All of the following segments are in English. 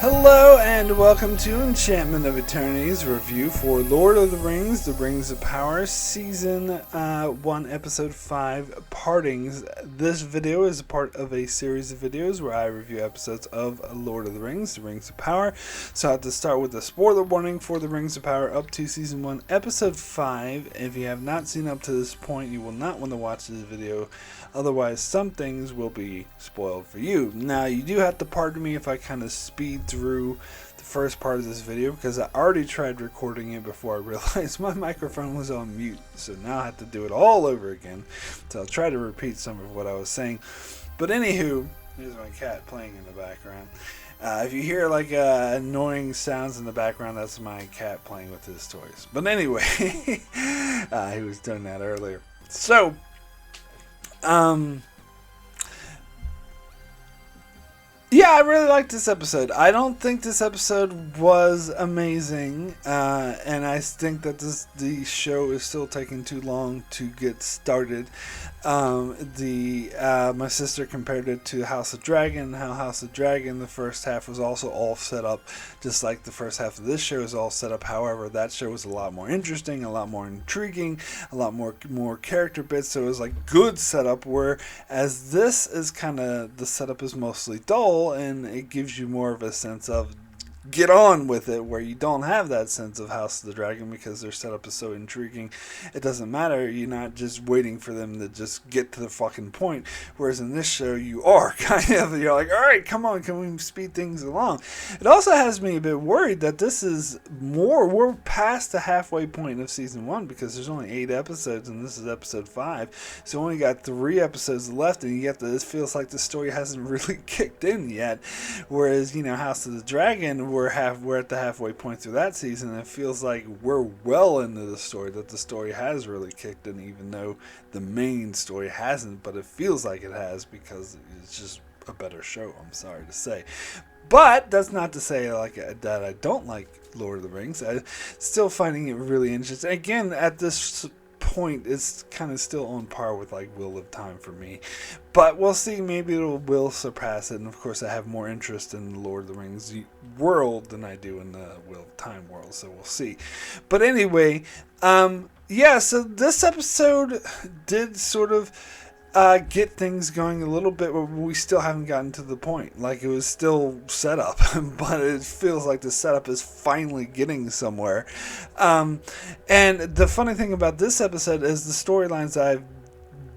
Hello and welcome to Enchantment of Eternity's review for Lord of the Rings, The Rings of Power, Season 1, Episode 5, Partings. This video is a part of a series of videos where I review episodes of Lord of the Rings, The Rings of Power. So I have to start with a spoiler warning for The Rings of Power up to Season 1, Episode 5. If you have not seen up to this point, you will not want to watch this video. Otherwise, some things will be spoiled for you. Now, you do have to pardon me if I kind of speed through the first part of this video, because I already tried recording it before I realized my microphone was on mute. So now I have to do it all over again. So I'll try to repeat some of what I was saying. But anywho, here's my cat playing in the background. If you hear like annoying sounds in the background, that's my cat playing with his toys. But anyway, he was doing that earlier. So, yeah, I really liked this episode. I don't think this episode was amazing, and I think that the show is still taking too long to get started. My sister compared it to House of Dragon. How House of Dragon, the first half was also all set up just like the first half of this show is all set up. However, that show was a lot more interesting, a lot more intriguing, a lot more character bits. So it was like good setup. Whereas this is kind of, the setup is mostly dull, and it gives you more of a sense of get on with it, where you don't have that sense of House of the Dragon because their setup is so intriguing. It doesn't matter. You're not just waiting for them to just get to the fucking point. Whereas in this show, you are kind of, you're like, all right, come on, can we speed things along? It also has me a bit worried that this is we're past the halfway point of season 1, because there's only 8 episodes and this is episode 5. So only got 3 episodes left, and it feels like the story hasn't really kicked in yet. Whereas, House of the Dragon, we're at the halfway point through that season, and it feels like we're well into the story, that the story has really kicked in, even though the main story hasn't, but it feels like it has because it's just a better show, I'm sorry to say. But that's not to say that I don't like Lord of the Rings. I'm still finding it really interesting. Again, at this point, it's kind of still on par with like Wheel of Time for me, but we'll see. Maybe it will surpass it. And of course, I have more interest in the Lord of the Rings world than I do in the Wheel of Time world, so we'll see. But anyway, so this episode did sort of get things going a little bit, but we still haven't gotten to the point. Like, it was still set up, but it feels like the setup is finally getting somewhere. And the funny thing about this episode is the storylines I've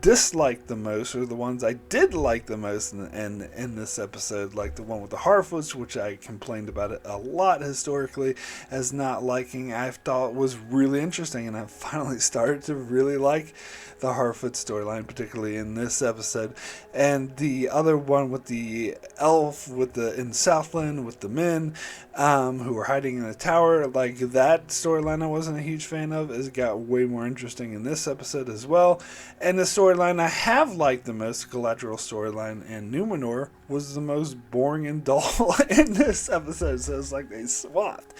disliked the most, or the ones I did like the most in this episode, like the one with the Harfoots, which I complained about it a lot historically as not liking, I thought was really interesting, and I finally started to really like the Harfoot storyline, particularly in this episode. And the other one with the elf in Southland with the men who were hiding in the tower, like that storyline I wasn't a huge fan of. It got way more interesting in this episode as well. And the storyline I have liked the most, Galadriel storyline and Numenor, was the most boring and dull in this episode. So it's like they swapped.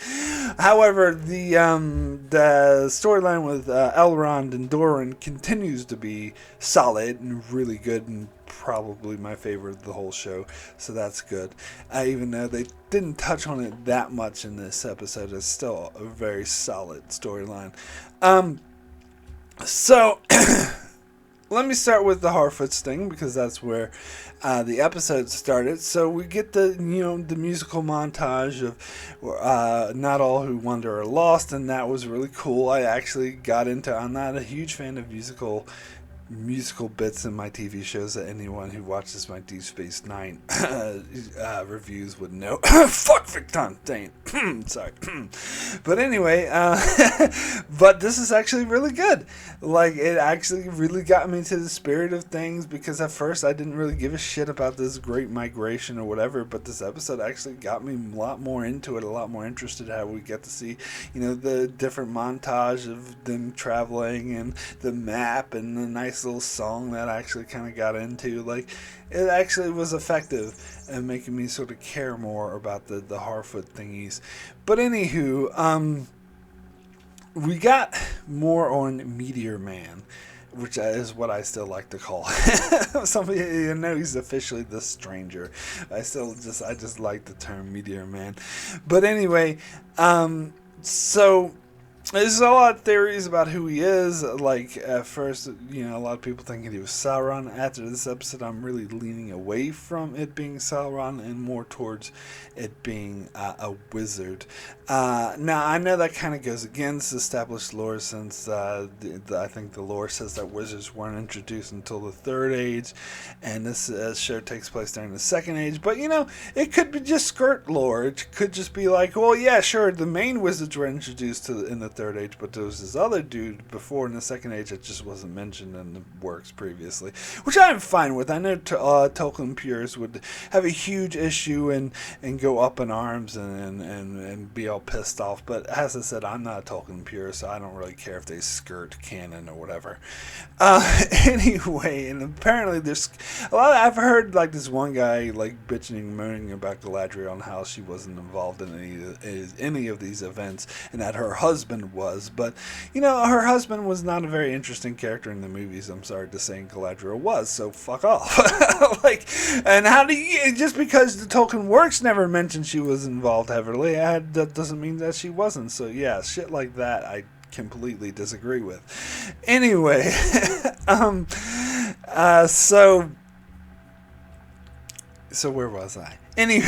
However, the storyline with Elrond and Doran continues to be solid and really good, and probably my favorite of the whole show, so that's good. Even though they didn't touch on it that much in this episode, it's still a very solid storyline. So let me start with the Harfoots thing, because that's where the episode started. So we get the musical montage of Not All Who Wander Are Lost, and that was really cool. I actually got into. I'm not a huge fan of musical bits in my TV shows, that anyone who watches my Deep Space Nine reviews would know. Fuck Victon, dang it. Sorry. But anyway, but this is actually really good. Like, it actually really got me to the spirit of things, because at first I didn't really give a shit about this great migration or whatever, but this episode actually got me a lot more into it, a lot more interested how we get to see, the different montage of them traveling, and the map, and the nice little song that I actually kind of got into. Like, it actually was effective in making me sort of care more about the Harfoot thingies. But anywho, we got more on Meteor Man, which is what I still like to call him. Somebody, he's officially the stranger. I just like the term Meteor Man. But anyway, so there's a lot of theories about who he is. Like, at first, a lot of people thinking he was Sauron. After this episode, I'm really leaning away from it being Sauron and more towards it being a wizard. Now, I know that kind of goes against established lore, since I think the lore says that wizards weren't introduced until the Third Age, and this show takes place during the Second Age. But, it could be just skirt lore. It could just be like, well, yeah, sure, the main wizards were introduced in the Third Age, but there was this other dude before in the Second Age that just wasn't mentioned in the works previously, which I'm fine with. I know Tolkien purists would have a huge issue and go up in arms and be all pissed off, but as I said, I'm not a Tolkien purist, so I don't really care if they skirt canon or whatever. Anyway, and apparently there's a lot I've heard, like, this one guy like bitching and moaning about Galadriel and how she wasn't involved in any of these events, and that her husband was. But her husband was not a very interesting character in the movies. I'm sorry to say, Galadriel was, so fuck off. Like, and how do you, just because the Tolkien works never mentioned she was involved heavily, that doesn't mean that she wasn't. So yeah, shit like that I completely disagree with. Anyway, so where was I? Anyway,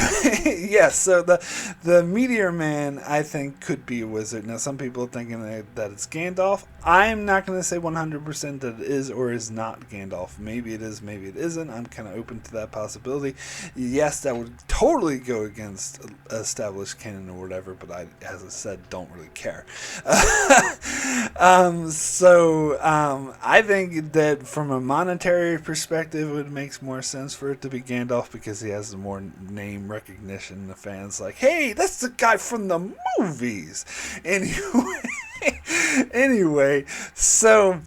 yes, so the Meteor Man, I think, could be a wizard. Now, some people are thinking that it's Gandalf. I'm not going to say 100% that it is or is not Gandalf. Maybe it is, maybe it isn't. I'm kind of open to that possibility. Yes, that would totally go against established canon or whatever, but I, as I said, don't really care. I think that from a monetary perspective, it makes more sense for it to be Gandalf, because he has the more name recognition. The fans like, hey, that's the guy from the movies. Anyway, so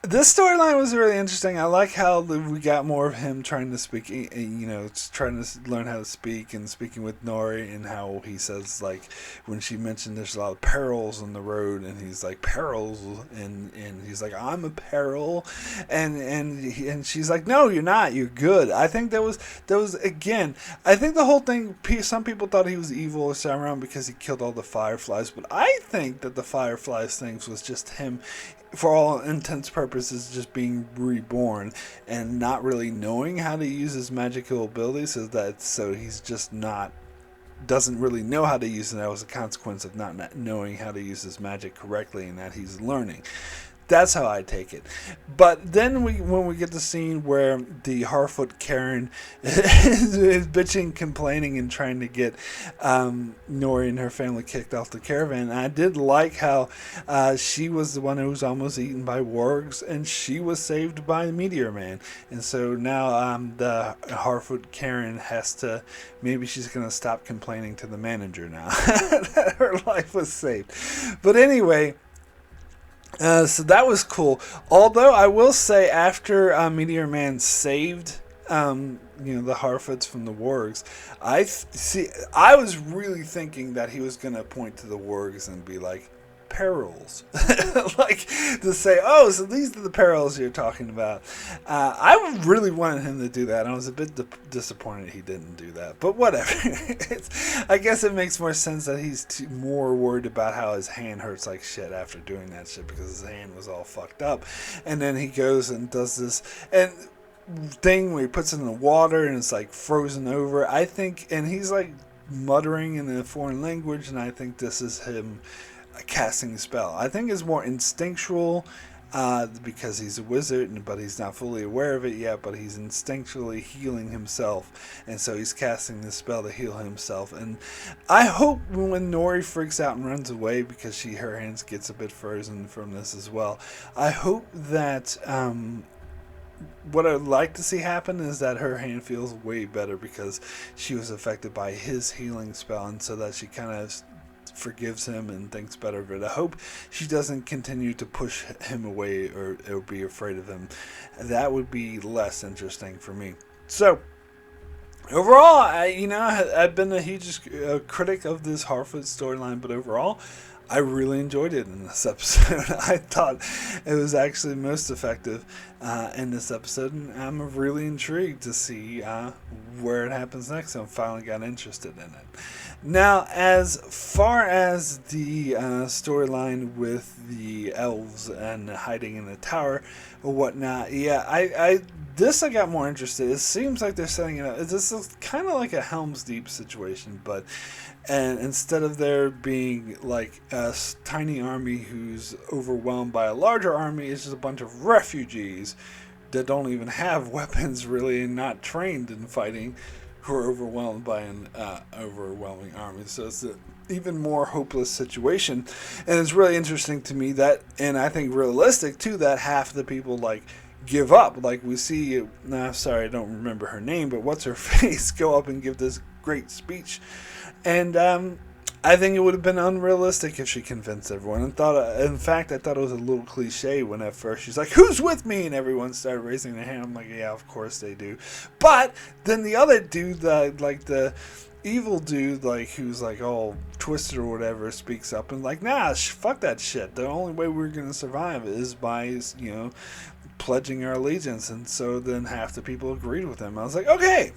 this storyline was really interesting. I like how we got more of him trying to speak, trying to learn how to speak, and speaking with Nori, and how he says, like, when she mentioned there's a lot of perils on the road, and he's like, perils, and he's like, I'm a peril, and she's like, no, you're not, you're good. I think that was again, I think the whole thing, some people thought he was evil or Sauron because he killed all the fireflies, but I think that the fireflies things was just him, for all intents and purposes, just being reborn and not really knowing how to use his magical abilities, so he's just doesn't really know how to use it. That was a consequence of not knowing how to use his magic correctly, and that he's learning. That's how I take it. But then when we get the scene where the Harfoot Karen is bitching, complaining, and trying to get Nori and her family kicked off the caravan, and I did like how she was the one who was almost eaten by wargs, and she was saved by the Meteor Man. And so now the Harfoot Karen has to, maybe she's going to stop complaining to the manager now that her life was saved. But anyway, so that was cool. Although I will say, after Meteor Man saved the Harfoots from the wargs, I was really thinking that he was going to point to the wargs and be like, perils. Like, to say, oh, so these are the perils you're talking about. I really wanted him to do that. I was a bit disappointed he didn't do that, but whatever. I guess it makes more sense that he's more worried about how his hand hurts like shit after doing that shit, because his hand was all fucked up. And then he goes and does this thing where he puts it in the water and it's like frozen over, I think, and he's like muttering in a foreign language, and I think this is him casting the spell. I think it's more instinctual, because he's a wizard, but he's not fully aware of it yet, but he's instinctually healing himself, and so he's casting the spell to heal himself. And I hope when Nori freaks out and runs away, because her hands gets a bit frozen from this as well, I hope that what I'd like to see happen is that her hand feels way better because she was affected by his healing spell, and so that she kind of forgives him and thinks better of it. I hope she doesn't continue to push him away or be afraid of him. That would be less interesting for me. So overall, I've been a huge critic of this Harfoot storyline, but overall, I really enjoyed it in this episode. I thought it was actually most effective in this episode, and I'm really intrigued to see where it happens next. So I finally got interested in it. Now, as far as the storyline with the elves and hiding in the tower or whatnot, yeah, I got more interested. It seems like they're setting it up. This is kind of like a Helm's Deep situation, but and instead of there being like a tiny army who's overwhelmed by a larger army, it's just a bunch of refugees that don't even have weapons really and not trained in fighting, who are overwhelmed by an overwhelming army. So it's an even more hopeless situation. And it's really interesting to me that, and I think realistic too, that half the people like give up. Like we see, sorry, I don't remember her name, but what's her face go up and give this great speech. And I think it would have been unrealistic if she convinced everyone. And in fact, I thought it was a little cliche when at first she's like, "Who's with me?" and everyone started raising their hand. I'm like, yeah, of course they do. But then the other dude, the evil dude, like who's like all twisted or whatever, speaks up and like, nah, fuck that shit. The only way we're gonna survive is by pledging our allegiance. And so then half the people agreed with him. I was like, okay.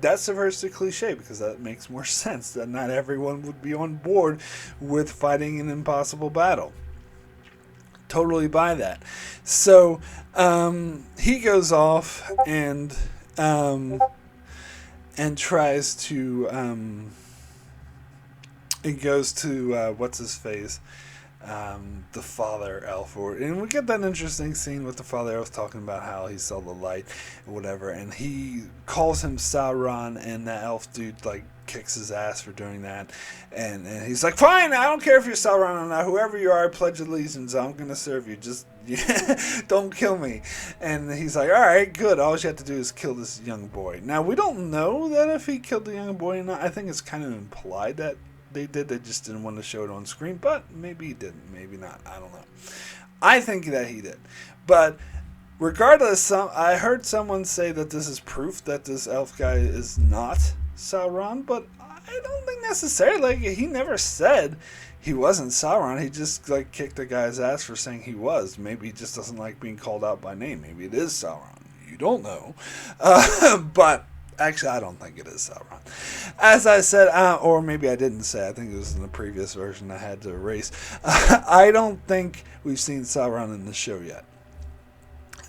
That subverts the cliche because that makes more sense that not everyone would be on board with fighting an impossible battle. Totally buy that. So he goes off and tries to it goes to what's his face, the father elf, and we get that interesting scene with the father elf talking about how he saw the light and whatever, and he calls him Sauron, and that elf dude like kicks his ass for doing that, and he's like, fine, I don't care if you're Sauron or not, whoever you are, I pledge allegiance, I'm gonna serve you, just don't kill me. And he's like, alright, good, all you have to do is kill this young boy. Now we don't know that if he killed the young boy or not. I think it's kind of implied that they did. They just didn't want to show it on screen, but maybe he didn't, maybe not, I don't know. I think that he did, but regardless, I heard someone say that this is proof that this elf guy is not Sauron, but I don't think necessarily. Like, he never said he wasn't Sauron. He just like kicked the guy's ass for saying he was. Maybe he just doesn't like being called out by name. Maybe it is Sauron. You don't know, but. Actually, I don't think it is Sauron. As I said, or maybe I didn't say, I think it was in the previous version I had to erase. I don't think we've seen Sauron in the show yet.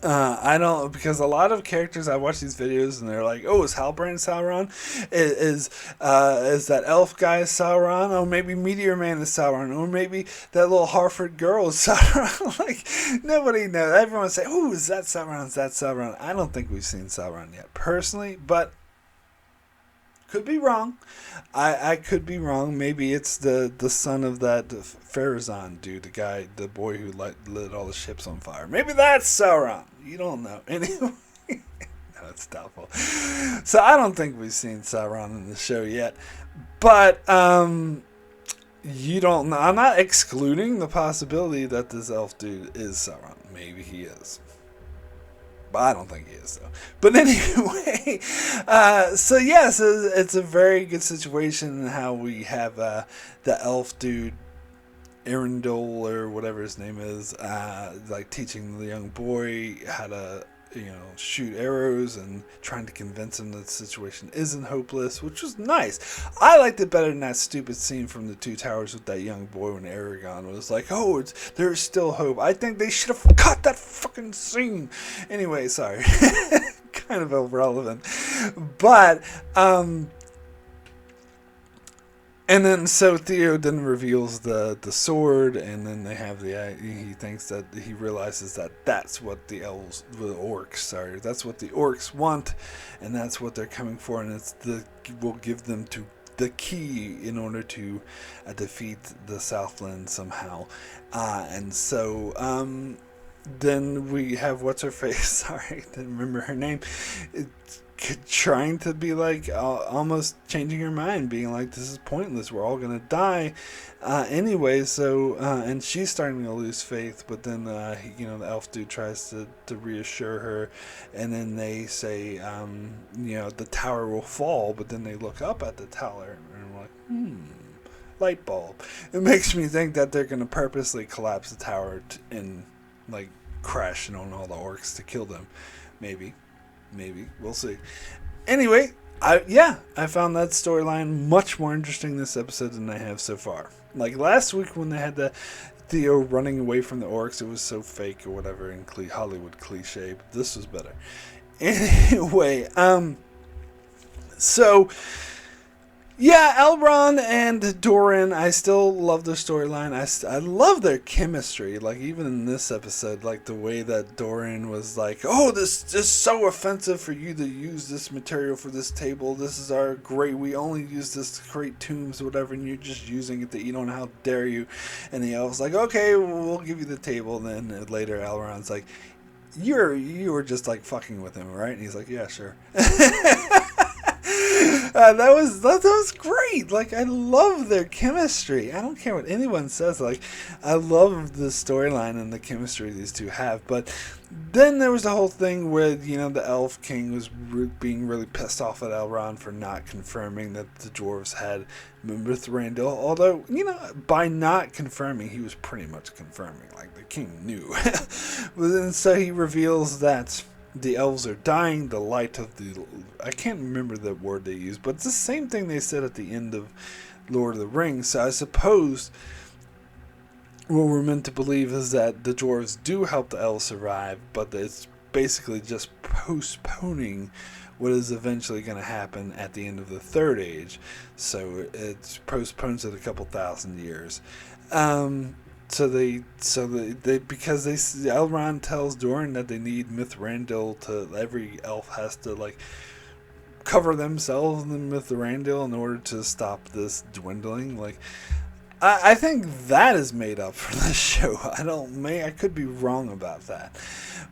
I don't, because a lot of characters, I watch these videos and they're like, oh, is Halbrand Sauron? Is that elf guy Sauron? Or maybe Meteor Man is Sauron? Or maybe that little Harford girl is Sauron? Like, nobody knows. Everyone say, oh, is that Sauron? Is that Sauron? I don't think we've seen Sauron yet, personally, but could be wrong. I could be wrong. Maybe it's the son of that Pharazôn dude, the boy who lit all the ships on fire. Maybe that's Sauron. You don't know. Anyway, no, it's doubtful. So I don't think we've seen Sauron in the show yet. But you don't know. I'm not excluding the possibility that this elf dude is Sauron. Maybe he is. But I don't think he is, though. But anyway, so yes, it's a very good situation in how we have the elf dude, Arundel, or whatever his name is, like teaching the young boy how to, shoot arrows and trying to convince him that the situation isn't hopeless, which was nice. I liked it better than that stupid scene from the Two Towers with that young boy when Aragorn was like, oh, there's still hope. I think they should have cut that fucking scene. Anyway, sorry. Kind of irrelevant. But, and then so Theo then reveals the sword, and then they have he thinks that he realizes that that's what that's what the orcs want, and that's what they're coming for, and will give them to the key in order to defeat the Southland somehow, and so then we have what's her face? Sorry, I didn't remember her name. Trying to be like almost changing her mind, being like, this is pointless, we're all gonna die anyway. So and she's starting to lose faith, but then the elf dude tries to reassure her, and then they say the tower will fall, but then they look up at the tower and are like, light bulb. It makes me think that they're going to purposely collapse the tower and like crash on all the orcs to kill them. Maybe we'll see. Anyway, I found that storyline much more interesting this episode than I have so far. Like last week when they had the Theo running away from the orcs, it was so fake or whatever in Hollywood cliche, but this was better. Anyway, so yeah, Elrond and Doran, I still love their storyline. I love their chemistry. Like, even in this episode, like, the way that Doran was like, oh, this is so offensive for you to use this material for this table. This is our great, we only use this to create tombs or whatever, and you're just using it to eat on, how dare you? And the elf's like, okay, we'll give you the table. And then later, Elrond's like, you were just, like, fucking with him, right? And he's like, yeah, sure. That was great. Like, I love their chemistry. I don't care what anyone says. Like, I love the storyline and the chemistry these two have. But then there was the whole thing where, the Elf King was being really pissed off at Elrond for not confirming that the dwarves had Mithrandir. Although, by not confirming, he was pretty much confirming. Like, the king knew. And so he reveals that the elves are dying, the light of the... I can't remember the word they used, but it's the same thing they said at the end of Lord of the Rings. So I suppose what we're meant to believe is that the dwarves do help the elves survive, but it's basically just postponing what is eventually going to happen at the end of the Third Age. So it postpones it a couple thousand years. So because Elrond tells Doran that they need Mithrandir to, every elf has to like cover themselves in Mithrandir in order to stop this dwindling. Like, I think that is made up for the show. I could be wrong about that,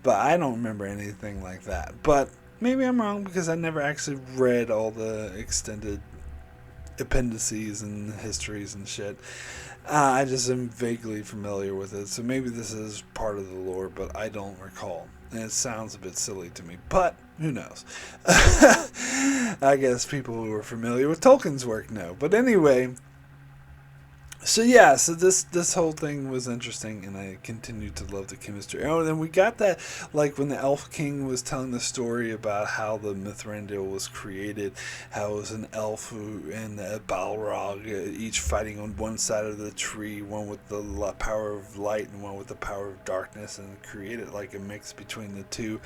but I don't remember anything like that. But maybe I'm wrong because I never actually read all the extended appendices and histories and shit. I just am vaguely familiar with it, so maybe this is part of the lore, but I don't recall. And it sounds a bit silly to me, but who knows? I guess people who are familiar with Tolkien's work know. But anyway, so this whole thing was interesting, and I continued to love the chemistry. Oh, and then we got that, like, when the Elf King was telling the story about how the Mithrandir was created, how it was an elf and a Balrog, each fighting on one side of the tree, one with the power of light and one with the power of darkness, and created, like, a mix between the two.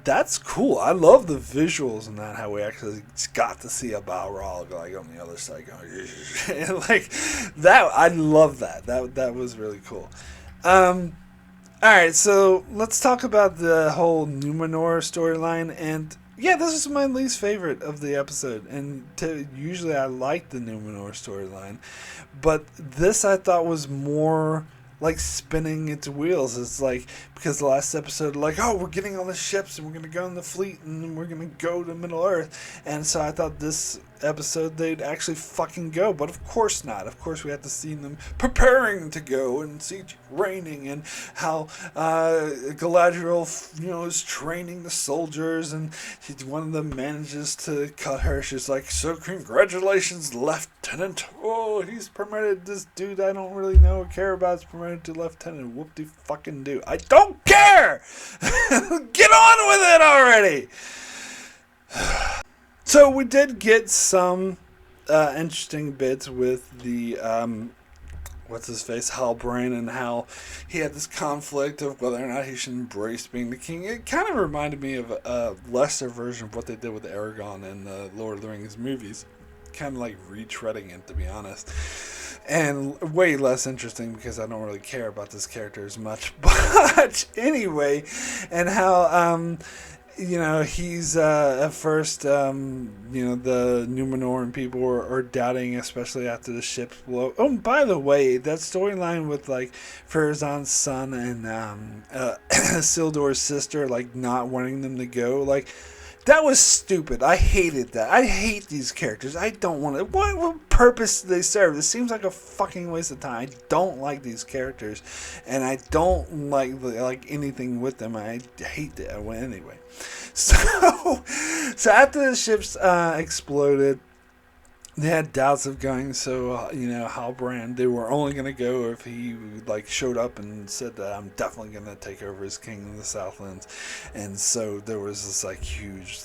That's cool. I love the visuals in that, how we actually got to see a Balrog, like, on the other side going, like... That I love that. That was really cool. Alright, so let's talk about the whole Numenor storyline. And yeah, this is my least favorite of the episode. And usually I like the Numenor storyline, but this I thought was more like spinning its wheels. It's like, because the last episode, like, oh, we're getting all the ships and we're going to go in the fleet and we're going to go to Middle Earth. And so I thought this episode they'd actually fucking go, but of course not. Of course we have to see them preparing to go and see raining and how Galadriel, is training the soldiers, and one of them manages to cut her. She's like, so congratulations, Lieutenant. Oh, he's promoted. This dude I don't really know or care about is promoted to Lieutenant. Whoop-de-fucking-do. I don't care! Get on with it already! So we did get some interesting bits with the, what's-his-face, Halbrand, and how he had this conflict of whether or not he should embrace being the king. It kind of reminded me of a lesser version of what they did with Aragorn in the Lord of the Rings movies. Kind of like retreading it, to be honest. And way less interesting because I don't really care about this character as much. But anyway, and how... he's at first, the Numenoran people are doubting, especially after the ships blow. Oh, and by the way, that storyline with, like, Farazan's son and Isildur's sister, like, not wanting them to go, like, that was stupid. I hated that. I hate these characters. I don't want to... What purpose do they serve? This seems like a fucking waste of time. I don't like these characters, and I don't like anything with them. I hate it. Anyway. So after the ships exploded, they had doubts of going, so Halbrand, they were only going to go if he like showed up and said that I'm definitely going to take over as king in the Southlands. And so there was this like huge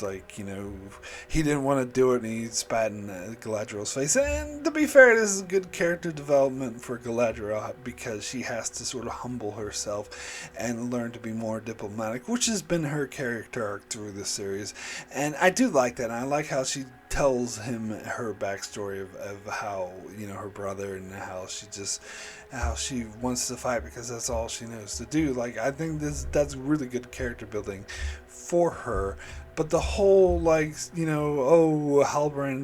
he didn't want to do it, and he spat in Galadriel's face. And to be fair, this is good character development for Galadriel, because she has to sort of humble herself and learn to be more diplomatic, which has been her character arc through this series. And I do like that, and I like how she tells him her backstory of how her brother, and how she wants to fight because that's all she knows to do. Like, I think that's really good character building for her. But the whole Halbrand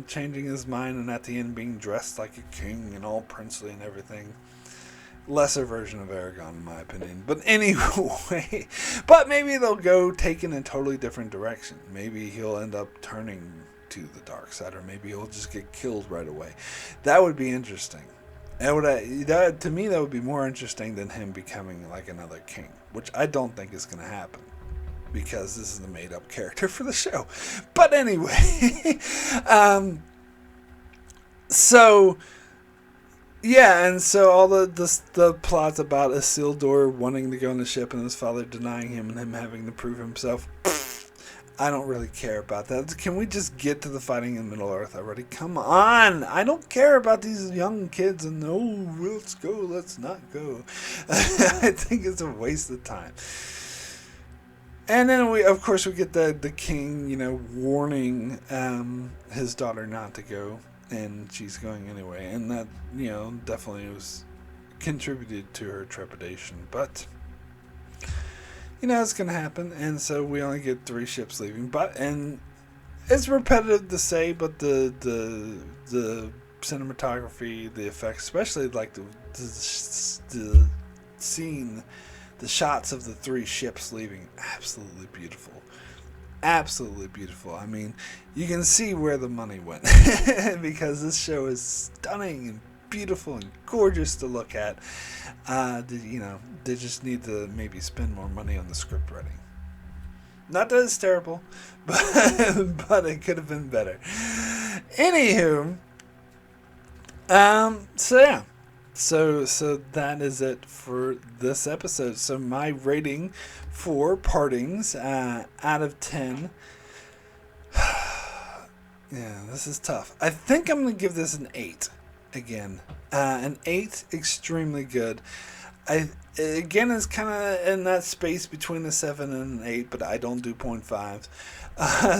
changing his mind and at the end being dressed like a king and all princely and everything, lesser version of Aragorn in my opinion. But anyway, but maybe they'll go take in a totally different direction. Maybe he'll end up turning to the dark side, or maybe he'll just get killed right away. That would be interesting. To me, that would be more interesting than him becoming like another king, which I don't think is going to happen, because this is the made-up character for the show. But anyway, so yeah, and so all the plots about Isildur wanting to go on the ship and his father denying him and him having to prove himself, I don't really care about that. Can we just get to the fighting in Middle-earth already? Come on! I don't care about these young kids and, let's go, let's not go. I think it's a waste of time. And then we get the king, warning his daughter not to go, and she's going anyway. And that, definitely was contributed to her trepidation. But it's going to happen, and so we only get 3 ships leaving. And it's repetitive to say, but the cinematography, the effects, especially like the scene, the shots of the 3 ships leaving, absolutely beautiful. Absolutely beautiful. I mean, you can see where the money went because this show is stunning and beautiful and gorgeous to look at. They just need to maybe spend more money on the script writing. Not that it's terrible, but it could have been better. Anywho, so yeah. So that is it for this episode. So my rating for Partings out of 10. Yeah, this is tough. I think I'm going to give this an 8 again. An 8, extremely good. Again, it's kind of in that space between a 7 and an 8, but I don't do 0.5s.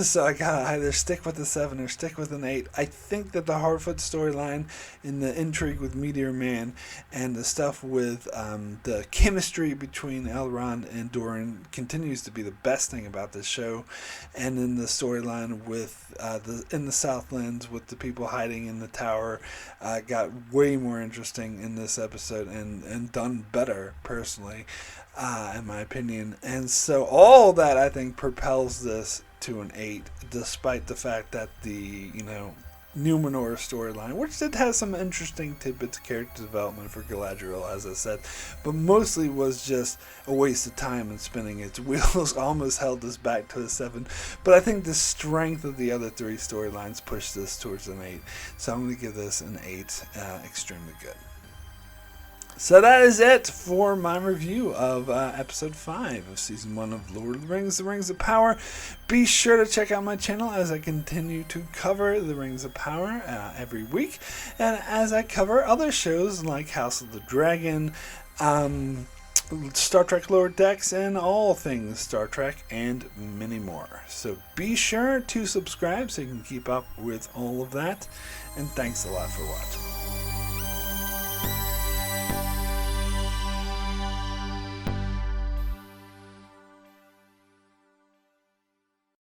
So I gotta either stick with the 7 or stick with an 8. I think that the Harfoot storyline and the intrigue with Meteor Man and the stuff with the chemistry between Elrond and Doran continues to be the best thing about this show. And in the storyline with in the Southlands with the people hiding in the tower got way more interesting in this episode and done better personally, in my opinion. And so all that, I think, propels this to an 8, despite the fact that the Numenor storyline, which did have some interesting tidbits of character development for Galadriel, as I said, but mostly was just a waste of time and spinning its wheels, almost held us back to a 7. But I think the strength of the other 3 storylines pushed this towards an 8. So I'm going to give this an 8, extremely good. So that is it for my review of episode 5 of season 1 of Lord of the Rings, The Rings of Power. Be sure to check out my channel as I continue to cover The Rings of Power every week, and as I cover other shows like House of the Dragon, Star Trek Lower Decks, and all things Star Trek, and many more. So be sure to subscribe so you can keep up with all of that, and thanks a lot for watching.